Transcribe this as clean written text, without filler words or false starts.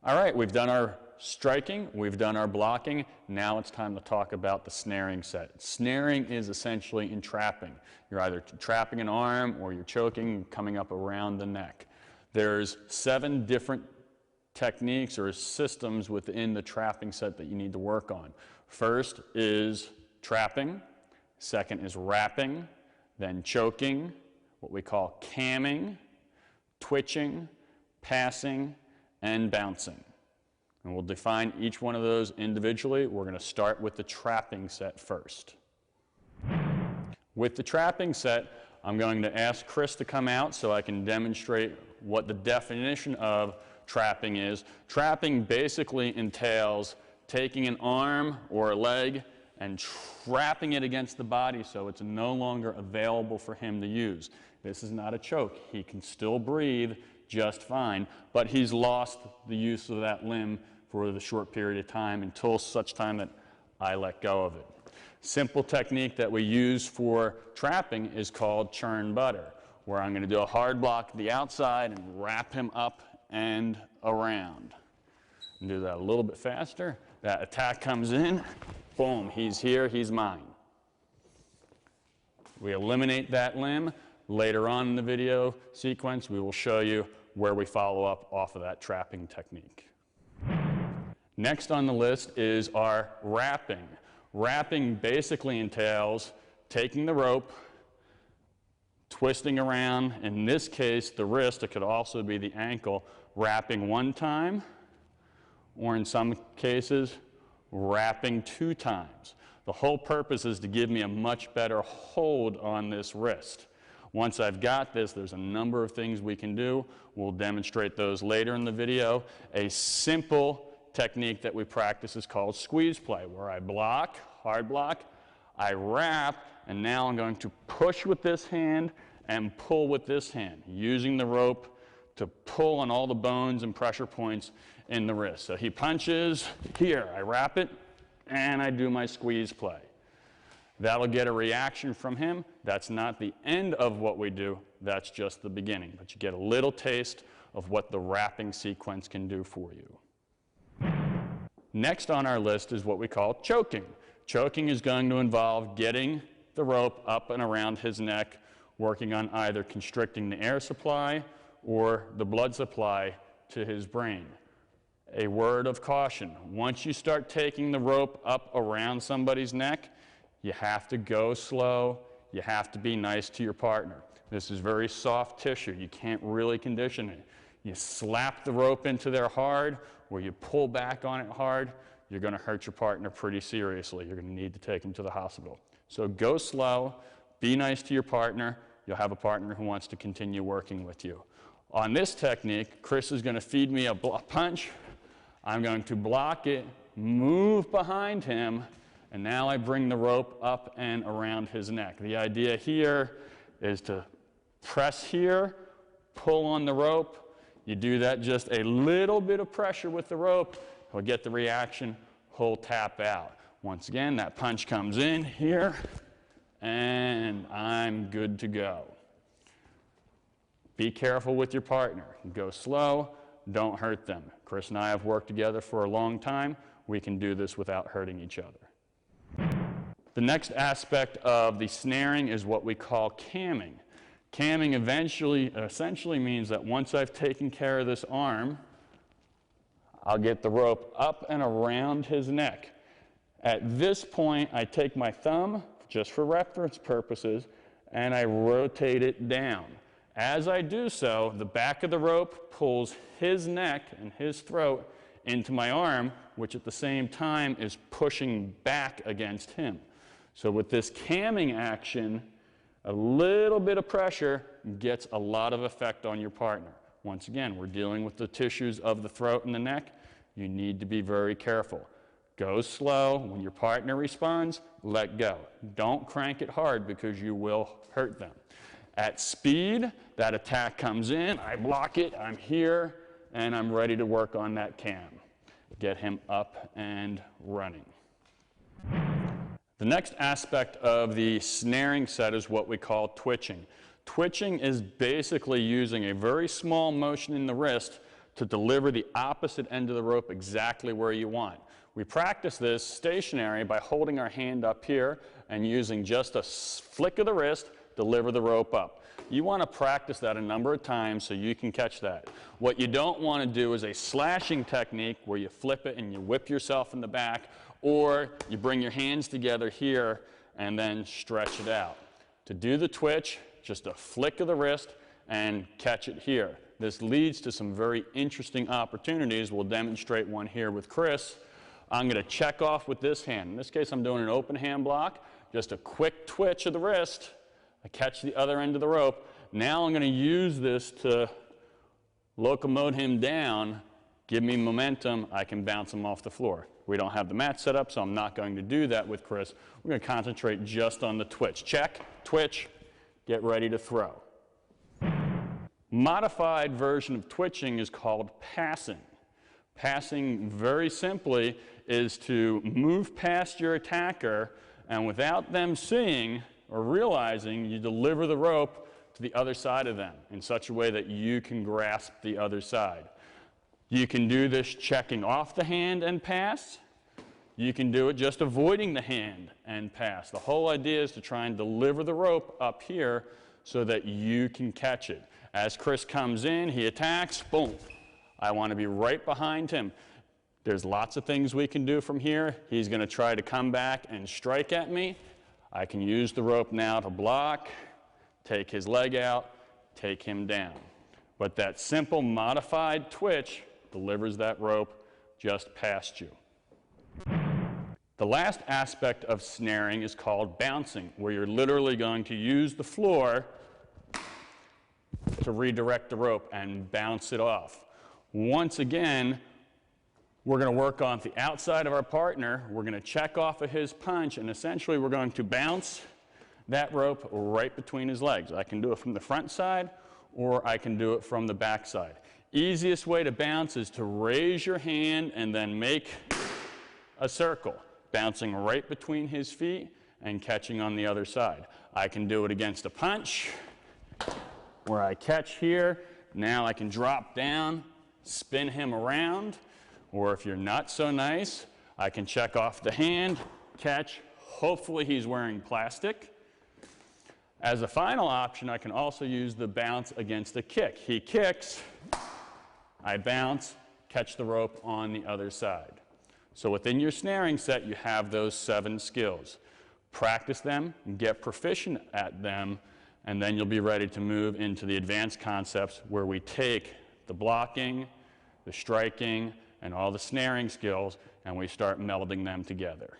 All right, we've done our striking, we've done our blocking. Now it's time to talk about the snaring set. Snaring is essentially entrapping. You're either trapping an arm or you're choking, coming up around the neck. There's 7 different techniques or systems within the trapping set that you need to work on. First is trapping, second is wrapping, then choking, what we call camming, twitching, passing, and bouncing. And we'll define each one of those individually. We're going to start with the trapping set first. With the trapping set, I'm going to ask Chris to come out so I can demonstrate what the definition of trapping is. Trapping basically entails taking an arm or a leg and trapping it against the body so it's no longer available for him to use. This is not a choke. He can still breathe just fine, but he's lost the use of that limb for the short period of time until such time that I let go of it. Simple technique that we use for trapping is called churn butter, where I'm going to do a hard block at the outside and wrap him up and around. And do that a little bit faster. That attack comes in, boom, he's here, he's mine. We eliminate that limb. Later on in the video sequence, we will show you where we follow up off of that trapping technique. Next on the list is our wrapping. Wrapping basically entails taking the rope, twisting around, in this case the wrist, it could also be the ankle, wrapping 1 time, or in some cases, wrapping 2 times. The whole purpose is to give me a much better hold on this wrist. Once I've got this, there's a number of things we can do. We'll demonstrate those later in the video. A simple technique that we practice is called squeeze play, where I block, hard block, I wrap, and now I'm going to push with this hand and pull with this hand, using the rope to pull on all the bones and pressure points in the wrist. So he punches, here, I wrap it, and I do my squeeze play. That'll get a reaction from him. That's not the end of what we do, that's just the beginning. But you get a little taste of what the wrapping sequence can do for you. Next on our list is what we call choking. Choking is going to involve getting the rope up and around his neck, working on either constricting the air supply or the blood supply to his brain. A word of caution, once you start taking the rope up around somebody's neck, you have to go slow, you have to be nice to your partner. This is very soft tissue, you can't really condition it. You slap the rope into there hard, or you pull back on it hard, you're going to hurt your partner pretty seriously. You're going to need to take him to the hospital. So go slow, be nice to your partner, you'll have a partner who wants to continue working with you. On this technique, Chris is going to feed me a punch, I'm going to block it, move behind him, and now I bring the rope up and around his neck. The idea here is to press here, pull on the rope. You do that just a little bit of pressure with the rope, he'll get the reaction, he'll tap out. Once again, that punch comes in here, and I'm good to go. Be careful with your partner. Go slow, don't hurt them. Chris and I have worked together for a long time. We can do this without hurting each other. The next aspect of the snaring is what we call camming. Camming essentially means that once I've taken care of this arm, I'll get the rope up and around his neck. At this point, I take my thumb, just for reference purposes, and I rotate it down. As I do so, the back of the rope pulls his neck and his throat into my arm, which at the same time is pushing back against him. So with this camming action, a little bit of pressure gets a lot of effect on your partner. Once again, we're dealing with the tissues of the throat and the neck. You need to be very careful. Go slow. When your partner responds, let go. Don't crank it hard because you will hurt them. At speed, that attack comes in, I block it, I'm here, and I'm ready to work on that cam. Get him up and running. The next aspect of the snaring set is what we call twitching. Twitching is basically using a very small motion in the wrist to deliver the opposite end of the rope exactly where you want. We practice this stationary by holding our hand up here and using just a flick of the wrist, deliver the rope up. You want to practice that a number of times so you can catch that. What you don't want to do is a slashing technique where you flip it and you whip yourself in the back, or you bring your hands together here and then stretch it out. To do the twitch, just a flick of the wrist and catch it here. This leads to some very interesting opportunities. We'll demonstrate one here with Chris. I'm going to check off with this hand. In this case, I'm doing an open hand block. Just a quick twitch of the wrist. I catch the other end of the rope. Now I'm going to use this to locomote him down, give me momentum. I can bounce him off the floor. We don't have the mat set up, so I'm not going to do that with Chris. We're going to concentrate just on the twitch. Check, twitch, get ready to throw. Modified version of twitching is called passing. Passing, very simply, is to move past your attacker, and without them seeing or realizing, you deliver the rope to the other side of them in such a way that you can grasp the other side. You can do this checking off the hand and pass. You can do it just avoiding the hand and pass. The whole idea is to try and deliver the rope up here so that you can catch it. As Chris comes in, he attacks, boom. I want to be right behind him. There's lots of things we can do from here. He's going to try to come back and strike at me. I can use the rope now to block, take his leg out, take him down. But that simple modified twitch delivers that rope just past you. The last aspect of snaring is called bouncing, where you're literally going to use the floor to redirect the rope and bounce it off. Once again, we're going to work on the outside of our partner. We're going to check off of his punch, and essentially we're going to bounce that rope right between his legs. I can do it from the front side, or I can do it from the back side. Easiest way to bounce is to raise your hand and then make a circle, bouncing right between his feet and catching on the other side. I can do it against a punch, where I catch here. Now I can drop down, spin him around, or if you're not so nice, I can check off the hand, catch. Hopefully he's wearing plastic. As a final option, I can also use the bounce against a kick. He kicks, I bounce, catch the rope on the other side. So within your snaring set, you have those 7 skills. Practice them, get proficient at them, and then you'll be ready to move into the advanced concepts where we take the blocking, the striking, and all the snaring skills, and we start melding them together.